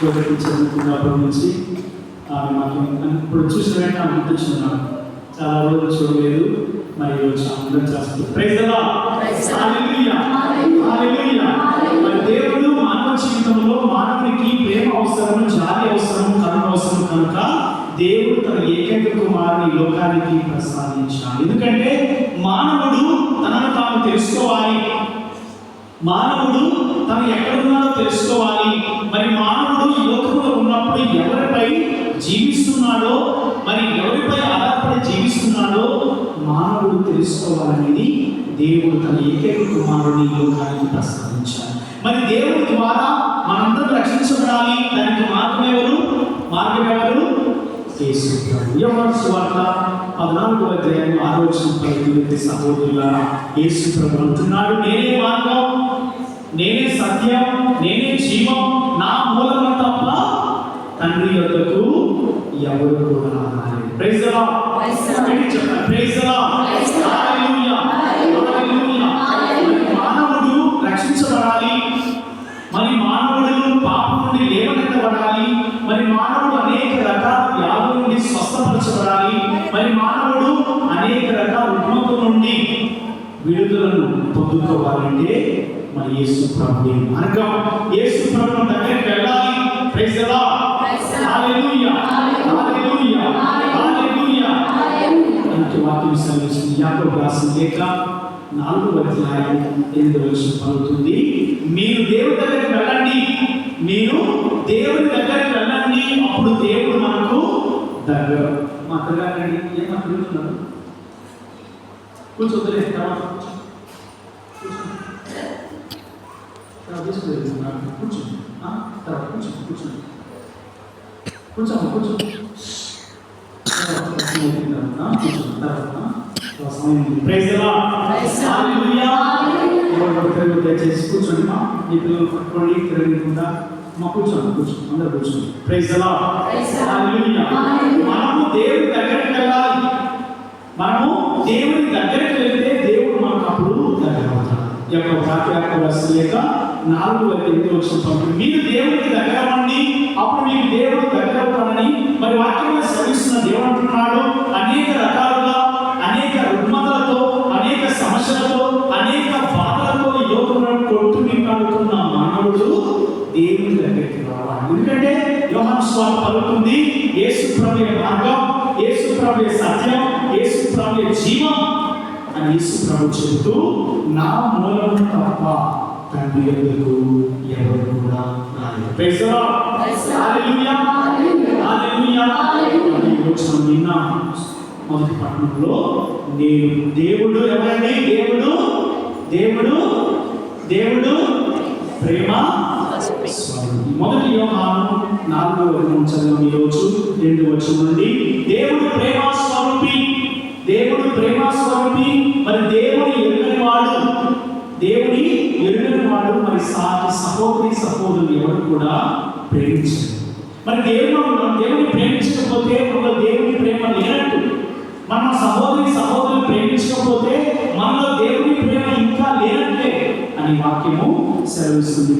చదువుకున్నప్పటి నుంచి మాకు ఇప్పుడు చూసిన వెంటనే నాకు గుర్తొచ్చున్నాను. చాలా రోజులు చూడలేదు, మరి ఈరోజు అందరం చేస్తుంది. Praise the lord. Hallelujah, hallelujah. మరి దేవుడు మానవ జీవితంలో మానవునికి ప్రేమ అవసరం, జాలి అవసరం, కరుణ అవసరం కనుక దేవుడు తన ఏకైక కుమారుని లోకానికి ప్రసాదించాడు. ఎందుకంటే మానవుడు తనను తాను తెలుసుకోవాలి, మానవుడు తను ఎక్కడున్నాడో తెలుసుకోవాలి. మరి మానవుడు ఈ లోకంలో ఉన్నప్పుడు ఎవరిపై జీవిస్తున్నాడో, మరి ఎవరిపై ఆధారపడి జీవిస్తున్నాడో మానవుడు తెలుసుకోవాలనేది దేవుడు తన ఏకైక కుమారుని లోకానికి ప్రసాదించాడు. మరి దేవుడి ద్వారా మనందరం రక్షించబడాలి. దానికి మార్గం ఎవరు? యేసు ప్రభు. యోహాను సువార్త 14వ అధ్యాయం 6వ వచనంలో సహోదరులారా, యేసు ప్రభు అంటున్నాడు, నేనే మార్గం, నేనే సత్యం, నేనే జీవం, నా మూలము తప్ప తండ్రి యొద్దకు ఎవరు కూడా రాలేరు. Praise the lord. Praise the lord. Hallelujah, hallelujah. మానవుడు రక్షించబడాలి, మరి మానవుడు పాపం నుండి లేవనెత్తబడాలి, మరి మానవుడు అనేక రకాల వ్యాధుల నుండి స్వస్థపరచబడాలి, మరి మానవుడు అనేక రకాల రుగ్మతల నుండి విడుదలను పొందుకోవాలంటే మరి యేసు ప్రభువే మార్గం. యేసు ప్రభు దగ్గరికి వెళ్ళాలి. Praise the lord. Hallelujah, hallelujah, hallelujah. అంటే వాక్యం సెలవిస్తుంది. యాకోబు రాసిన లేఖ 4వ అధ్యాయం 8వ వచనం పలుకుతుంది, మీరు దేవుడి దగ్గరికి వెళ్ళండి, మీరు దేవుడి దగ్గరికి వెళ్ళండి, అప్పుడు దేవుడు మనకు దగ్గర. మా అత్తగారండి ఏం మాట్లాడుతున్నారు? కూర్చోద్దులే, తర్వాత దయచేసి కూర్చోండి. మా మీ పిల్లలు పట్టుకోండి, తిరగకుండా మా కూర్చోండి, అందరూ కూర్చోండి. Praise the lord. హల్లెలూయా. మనము దేవుడి దగ్గరికి వెళ్ళాలి. మనము దేవుడి దగ్గరికి వెళ్తే దేవుడు మనకు అప్పుడు దగ్గర అవుతాడు. ఈ యొక్క వాక్యాలకు వస్తలేక 4:8 వచనం, మీరు దేవుడికి దగ్గర అవ్వండి, అప్పుడు మీకు దేవుడు దగ్గర అవుతాడని మరి వాక్యంలో శ్రవిస్తున్న దేవుడు అంటున్నాడు. అనేక రకాలుగా, అనేక రుగ్మతలతో, అనేక సమస్యలతో, అనేక బాధలతో ఈ లోకంలో కొట్టుమిట్టాడుతున్న మానవుడు దేవుడి దగ్గరికి రావాలి. ఎందుకంటే యోహాను సువార్త పలుకుతుంది, యేసు ప్రభువే మార్గం, యేసు ప్రభువే సత్యం, యేసు ప్రభువే జీవం అని యేసు ప్రభు చెబుతూ, నా మూలము తప్ప తండ్రి యొద్దకు ఎవరు కూడా రాలేరు. Praise the lord. Hallelujah, hallelujah. ఈ రోజు నిన్న మొదటి పట్టణంలో నేను దేవుడు ఎవరండి? దేవుడు దేవుడు దేవుడు ప్రేమ స్వరూపి. మొదటి యోహాను 4వ అధ్యాయం చదివాం ఈ రోజు 2వ వచనం నుండి. దేవుడు ప్రేమ స్వరూపి, దేవుడు ప్రేమ స్వరూపి. మరి దేవుని ఎరుగని వాడు, దేవుని ఎరుగని వాడు మరి సాటి సహోదరి సహోదరులు ఎవరు కూడా ప్రేమించరు. మరి దేవుని ప్రేమించకపోతే ఒక దేవుని ప్రేమ లేనట్టు. మన సహోదరి సహోదరులు ప్రేమించకపోతే మనలో దేవుని ప్రేమ ఇంకా లేనట్లే అని వాక్యము సెలవిస్తుంది.